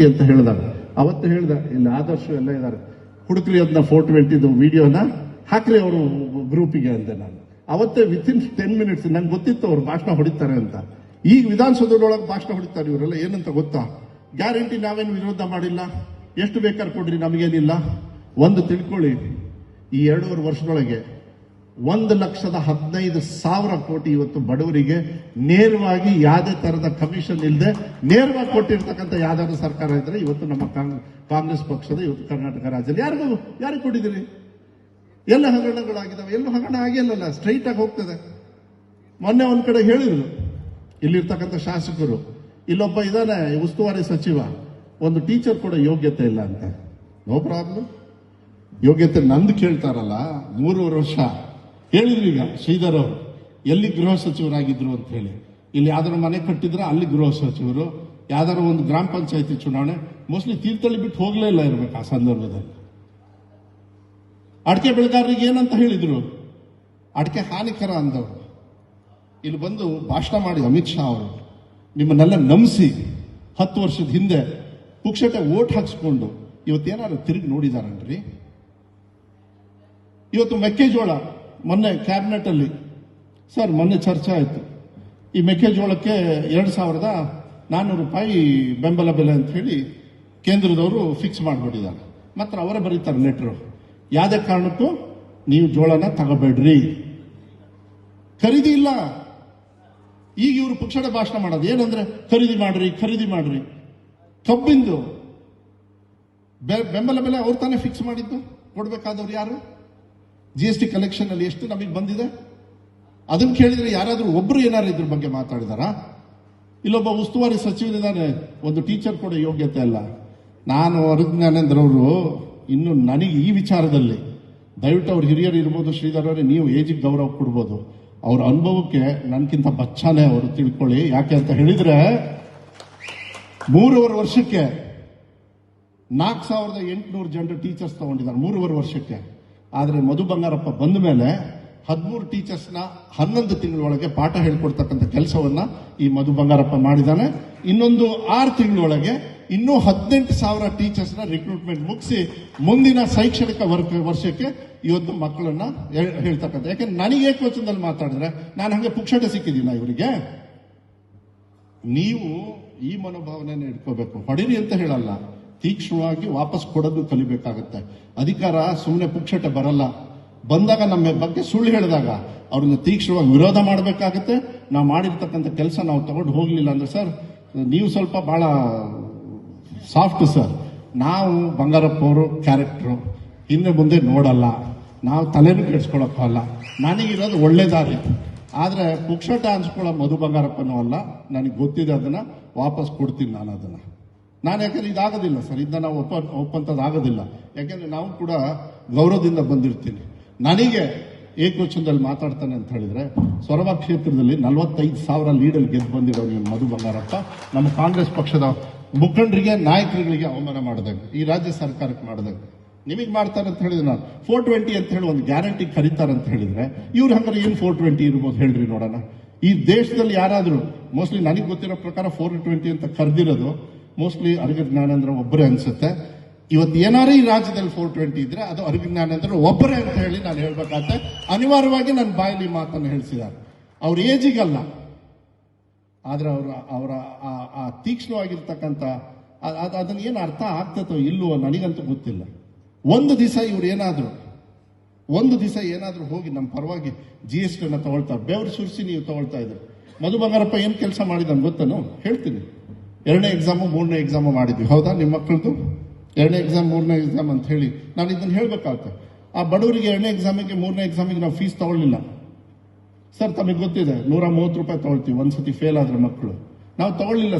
ಅಂತ ಹೇಳಿದಾಗ ಅವತ್ತು ಹೇಳ್ದ, ಇಲ್ಲಿ ಆದರ್ಶ ಎಲ್ಲ ಇದ್ದಾರೆ, ಹುಡುಕ್ರಿ ಅದನ್ನ 420 ವಿಡಿಯೋನ ಹಾಕ್ರಿ ಅವರು ಗ್ರೂಪಿಗೆ ಅಂದೆ. ನಾನು ಅವತ್ತೇ ವಿತಿನ್ 10 ಮಿನಿಟ್ಸ್ ನಂಗೆ ಗೊತ್ತಿತ್ತು ಅವ್ರು ಭಾಷಣ ಹೊಡಿತಾರೆ ಅಂತ. ಈಗ ವಿಧಾನಸೌಧದೊಳಗೆ ಭಾಷಣ ಹೊಡಿತಾರೆ ಇವರೆಲ್ಲ. ಏನಂತ ಗೊತ್ತಾ? ಗ್ಯಾರಂಟಿ ನಾವೇನು ವಿರೋಧ ಮಾಡಿಲ್ಲ, ಎಷ್ಟು ಬೇಕಾದ್ರೆ ಕೊಡ್ರಿ, ನಮಗೇನಿಲ್ಲ. ಒಂದು ತಿಳ್ಕೊಳ್ಳಿ, ಈ 2.5 ವರ್ಷದೊಳಗೆ 1,15,000 ಕೋಟಿ ಇವತ್ತು ಬಡವರಿಗೆ ನೇರವಾಗಿ ಯಾವುದೇ ತರದ ಕಮಿಷನ್ ಇಲ್ಲದೆ ನೇರವಾಗಿ ಕೊಟ್ಟಿರ್ತಕ್ಕಂಥ ಯಾವ್ದಾದ್ರು ಸರ್ಕಾರ ಇದ್ರೆ ಇವತ್ತು ನಮ್ಮ ಕಾಂಗ್ರೆಸ್ ಪಕ್ಷದ ಇವತ್ತು ಕರ್ನಾಟಕ ರಾಜ್ಯದಲ್ಲಿ ಯಾರಿಗೆ ಕೊಟ್ಟಿದ್ದೀರಿ? ಎಲ್ಲ ಹಗರಣಗಳಾಗಿದ್ದಾವೆ, ಎಲ್ಲೂ ಹಗರಣ ಆಗಿಲ್ಲಲ್ಲ, ಸ್ಟ್ರೈಟ್ ಆಗಿ ಹೋಗ್ತದೆ. ಮೊನ್ನೆ ಒಂದ್ ಕಡೆ ಹೇಳಿದ್ರು ಇಲ್ಲಿರ್ತಕ್ಕಂಥ ಶಾಸಕರು, ಇಲ್ಲೊಬ್ಬ ಇದಾನೆ ಉಸ್ತುವಾರಿ ಸಚಿವ, ಒಂದು ಟೀಚರ್ ಕೂಡ ಯೋಗ್ಯತೆ ಇಲ್ಲ ಅಂತ. ನೋ ಪ್ರಾಬ್ಲಮ್, ಯೋಗ್ಯತೆ ನಂದು ಕೇಳ್ತಾರಲ್ಲ. 3.5 ವರ್ಷ ಹೇಳಿದ್ರು. ಈಗ ಶ್ರೀಧರ್ ಅವರು ಎಲ್ಲಿ ಗೃಹ ಸಚಿವರಾಗಿದ್ರು ಅಂತ ಹೇಳಿ, ಇಲ್ಲಿ ಯಾವ್ದಾರು ಮನೆ ಕಟ್ಟಿದ್ರೆ ಅಲ್ಲಿ ಗೃಹ ಸಚಿವರು, ಯಾವ್ದಾರು ಒಂದು ಗ್ರಾಮ ಪಂಚಾಯತಿ ಚುನಾವಣೆ, ಮೋಸ್ಟ್ಲಿ ತೀರ್ಥಹಳ್ಳಿ ಬಿಟ್ಟು ಹೋಗ್ಲೇ ಇಲ್ಲ ಇರ್ಬೇಕು ಆ ಸಂದರ್ಭದಲ್ಲಿ. ಅಡಿಕೆ ಬೆಳೆಗಾರರಿಗೆ ಏನಂತ ಹೇಳಿದ್ರು? ಅಡಿಕೆ ಹಾನಿಕರ ಅಂದವರು. ಇಲ್ಲಿ ಬಂದು ಭಾಷಣ ಮಾಡಿ ಅಮಿತ್ ಶಾ ಅವರು ನಿಮ್ಮನ್ನೆಲ್ಲ ನಂಬಿಸಿ 10 ವರ್ಷದ ಹಿಂದೆ ಪುಕ್ಷಟೆ ಓಟ್ ಹಾಕ್ಸ್ಕೊಂಡು ಇವತ್ತೇನಾದ್ರು ತಿರುಗಿ ನೋಡಿದಾರನ್ರಿ? ಇವತ್ತು ಮೆಕ್ಕೆಜೋಳ ಮೊನ್ನೆ ಕ್ಯಾಬಿನೆಟ್ ಅಲ್ಲಿ ಸರ್ ಮೊನ್ನೆ ಚರ್ಚೆ ಆಯಿತು. ಈ ಮೆಕ್ಕೆಜೋಳಕ್ಕೆ 2,400 ರೂಪಾಯಿ ಬೆಂಬಲ ಬೆಲೆ ಅಂತ ಹೇಳಿ ಕೇಂದ್ರದವರು ಫಿಕ್ಸ್ ಮಾಡಿಬಿಟ್ಟಿದ್ದಾರೆ. ಮಾತ್ರ ಅವರೇ ಬರೀತಾರೆ ಲೆಟ್ರು, ಯಾವುದೇ ಕಾರಣಕ್ಕೂ ನೀವು ಜೋಳನ ತಗೋಬೇಡ್ರಿ, ಖರೀದಿ ಇಲ್ಲ. ಈಗ ಇವರು ಪುಕ್ಷಟೆ ಭಾಷಣ ಮಾಡೋದು ಏನಂದ್ರೆ ಖರೀದಿ ಮಾಡ್ರಿ. ಕಬ್ಬಿಂದು ಬೆಂಬಲ ಬೆಲೆ ಅವ್ರು ತಾನೇ ಫಿಕ್ಸ್ ಮಾಡಿದ್ದು, ಕೊಡ್ಬೇಕಾದವ್ರು ಯಾರು? GST ಕಲೆಕ್ಷನ್ ಅಲ್ಲಿ ಎಷ್ಟು ನಮಗೆ ಬಂದಿದೆ? ಅದನ್ನ ಕೇಳಿದ್ರೆ ಯಾರಾದ್ರೂ ಒಬ್ರು ಏನಾದ್ರು ಇದ್ರ ಬಗ್ಗೆ ಮಾತಾಡಿದಾರಾ? ಇಲ್ಲೊಬ್ಬ ಉಸ್ತುವಾರಿ ಸಚಿವರಿದ್ದಾರೆ, ಒಂದು ಟೀಚರ್ ಕೂಡ ಯೋಗ್ಯತೆ ಅಲ್ಲ. ನಾನು ಅರುಜ್ಞಾನೇಂದ್ರ ಅವರು ಇನ್ನು ನನಗೆ ಈ ವಿಚಾರದಲ್ಲಿ ದಯವಿಟ್ಟು ಅವ್ರ ಹಿರಿಯರು ಇರ್ಬೋದು, ಶ್ರೀಧರ್ ಅವರೇ, ನೀವು ಏಜಿಗೆ ಗೌರವ ಕೊಡ್ಬೋದು. ಅವ್ರ ಅನುಭವಕ್ಕೆ ನನ್ಕಿಂತ ಬಚ್ಚಾನೆ ಅವರು, ತಿಳ್ಕೊಳ್ಳಿ. ಯಾಕೆ ಅಂತ ಹೇಳಿದ್ರೆ 3.5 ವರ್ಷಕ್ಕೆ 4,800 ಜನರು ಟೀಚರ್ಸ್ ತಗೊಂಡಿದ್ದಾರೆ 3.5 ವರ್ಷಕ್ಕೆ. ಆದ್ರೆ ಮಧು ಬಂಗಾರಪ್ಪ ಬಂದ ಮೇಲೆ 13 ಟೀಚರ್ಸ್ನ 11 ತಿಂಗಳೊಳಗೆ ಪಾಠ ಹೇಳ್ಕೊಡ್ತಕ್ಕಂಥ ಕೆಲಸವನ್ನ ಈ ಮಧು ಬಂಗಾರಪ್ಪ ಮಾಡಿದ್ದಾನೆ. ಇನ್ನೊಂದು 6 ತಿಂಗಳೊಳಗೆ ಇನ್ನೂ 18,000 ಟೀಚರ್ಸ್ನ ರಿಕ್ರೂಟ್ಮೆಂಟ್ ಮುಗಿಸಿ ಮುಂದಿನ ಶೈಕ್ಷಣಿಕ ವರ್ಷಕ್ಕೆ ಇವತ್ತು ಮಕ್ಕಳನ್ನ ಹೇಳ್ತಕ್ಕಂಥ. ಯಾಕಂದ್ರೆ ನನಗೆ ಏಕವಚನದಲ್ಲಿ ಮಾತಾಡಿದ್ರೆ ನಾನು ಹಂಗೆ ಪುಕ್ಷಟೆ ಸಿಕ್ಕಿದ್ದೀನ ಇವರಿಗೆ? ನೀವು ಈ ಮನೋಭಾವನೆಯನ್ನು ಇಟ್ಕೋಬೇಕು. ಹೊಡಿರಿ ಅಂತ ಹೇಳಲ್ಲ, ತೀಕ್ಷ್ಣವಾಗಿ ವಾಪಸ್ ಕೊಡೋದು ಕಲಿಬೇಕಾಗತ್ತೆ. ಅಧಿಕಾರ ಸುಮ್ಮನೆ ಪುಕ್ಷಟೆ ಬರಲ್ಲ. ಬಂದಾಗ ನಮ್ಮ ಬಗ್ಗೆ ಸುಳ್ಳು ಹೇಳಿದಾಗ ಅವ್ರನ್ನ ತೀಕ್ಷ್ಣವಾಗಿ ವಿರೋಧ ಮಾಡಬೇಕಾಗತ್ತೆ. ನಾವು ಮಾಡಿರ್ತಕ್ಕಂಥ ಕೆಲಸ ನಾವು ತಗೊಂಡು ಹೋಗ್ಲಿಲ್ಲ ಅಂದ್ರೆ ಸರ್ ನೀವು ಸ್ವಲ್ಪ ಬಹಳ ಸಾಫ್ಟ್ ಸರ್. ನಾವು ಬಂಗಾರಪ್ಪ ಅವರು ಕ್ಯಾರೆಕ್ಟರು ಹಿಂದೆ ಮುಂದೆ ನೋಡಲ್ಲ, ನಾವು ತಲೆನೂ ಕೆಡ್ಸ್ಕೊಳಕ್ಕಲ್ಲ. ನನಗಿರೋದು ಒಳ್ಳೆ ದಾರಿ. ಆದ್ರೆ ಪುಕ್ಷಟ ಅನ್ಸ್ಕೊಳ್ಳೋ ಮಧು ಬಂಗಾರಪ್ಪನೂ ಅಲ್ಲ, ನನಗೆ ಗೊತ್ತಿದೆ, ಅದನ್ನ ವಾಪಸ್ ಕೊಡ್ತೀನಿ ನಾನು ಅದನ್ನ. ನಾನು ಯಾಕಂದ್ರೆ ಇದಾಗೋದಿಲ್ಲ ಸರ್, ಇದನ್ನ ನಾವು ಒಪ್ಪಂತದ್ದಾಗೋದಿಲ್ಲ. ಯಾಕೆಂದ್ರೆ ನಾವು ಕೂಡ ಗೌರವದಿಂದ ಬಂದಿರ್ತೀನಿ. ನನಗೆ ಏಕವಚನದಲ್ಲಿ ಮಾತಾಡ್ತಾನೆ ಅಂತ ಹೇಳಿದ್ರೆ, ಸೊರಬ ಕ್ಷೇತ್ರದಲ್ಲಿ 45,000 ಲೀಡಲ್ಲಿ ಗೆದ್ದು ಬಂದಿರೋ ಮಧು ಬಂಗಾರಪ್ಪ ನಮ್ಮ ಕಾಂಗ್ರೆಸ್ ಪಕ್ಷದ ಮುಖಂಡರಿಗೆ, ನಾಯಕರುಗಳಿಗೆ ಅವಮಾನ ಮಾಡಿದಾಗ, ಈ ರಾಜ್ಯ ಸರ್ಕಾರಕ್ಕೆ ಮಾಡಿದಾಗ ನಿಮಗೆ ಮಾಡ್ತಾರೆ ಅಂತ ಹೇಳಿದ್ರೆ, ನಾನು 420 ಅಂತ ಹೇಳಿ ಒಂದು ಗ್ಯಾರಂಟಿ ಕರೀತಾರೆ ಅಂತ ಹೇಳಿದ್ರೆ, ಇವ್ರು ಹಂಗಾರೆ ಏನು 420 ಇರ್ಬೋದು ಹೇಳ್ರಿ ನೋಡೋಣ. ಈ ದೇಶದಲ್ಲಿ ಯಾರಾದ್ರೂ ಮೋಸ್ಟ್ಲಿ ನನಗೆ ಗೊತ್ತಿರೋ ಪ್ರಕಾರ 420 ಅಂತ ಕರೆದಿರೋದು ಮೋಸ್ಟ್ಲಿ ಅರಗ ಜ್ಞಾನೇಂದ್ರ ಒಬ್ಬರೇ ಅನ್ಸುತ್ತೆ. ಇವತ್ತು ಏನಾರು ಈ ರಾಜ್ಯದಲ್ಲಿ 420 ಇದ್ರೆ ಅದು ಅರಗ ಜ್ಞಾನೇಂದ್ರ ಒಬ್ಬರೇ ಅಂತ ಹೇಳಿ ನಾನು ಹೇಳ್ಬೇಕಾದ್ರೆ ಅನಿವಾರ್ಯವಾಗಿ ನನ್ನ ಬಾಯಲ್ಲಿ ಮಾತನ್ನು ಹೇಳಿಸಿದ್ದಾರೆ. ಅವ್ರ ಏಜಿಗಲ್ಲ, ಆದ್ರೆ ಅವರ ಆ ತೀಕ್ಷ್ಣವಾಗಿರ್ತಕ್ಕಂಥ ಅದನ್ನ ಏನು ಅರ್ಥ ಆಗ್ತದೋ ಇಲ್ಲವೋ ನನಗಂತೂ ಗೊತ್ತಿಲ್ಲ. ಒಂದು ದಿವಸ ಏನಾದ್ರು ಹೋಗಿ ನಮ್ಮ ಪರವಾಗಿ GST ತಗೊಳ್ತಾರೆ, ಬೆವರು ಸುರಿಸಿ ನೀವು ತಗೊಳ್ತಾ ಇದ್ರು. ಮಧು ಬಂಗಾರಪ್ಪ ಏನ್ ಕೆಲಸ ಮಾಡಿದ ಗೊತ್ತೇನು ಹೇಳ್ತೀನಿ. 2ನೇ ಎಕ್ಸಾಮು 3ನೇ ಎಕ್ಸಾಮು ಮಾಡಿದ್ವಿ, ಹೌದಾ? ನಿಮ್ಮ ಮಕ್ಕಳದು 2ನೇ ಎಕ್ಸಾಮ್ 3ನೇ ಎಕ್ಸಾಮ್ ಅಂತ ಹೇಳಿ ನಾನು ಇದನ್ನ ಹೇಳ್ಬೇಕಾಗುತ್ತೆ. ಆ ಬಡವರಿಗೆ 2ನೇ ಎಕ್ಸಾಮಿಗೆ 3ನೇ ಎಕ್ಸಾಮಿಗೆ ನಾವು ಫೀಸ್ ತಗೊಳ್ಳಿಲ್ಲ ಸರ್. ತಮಗೆ ಗೊತ್ತಿದೆ 130 ರೂಪಾಯಿ ತಗೊಳ್ತೀವಿ ಒಂದ್ಸತಿ ಫೇಲ್ ಆದ್ರೆ ಮಕ್ಕಳು, ನಾವು ತಗೊಳ್ಳಿಲ್ಲ.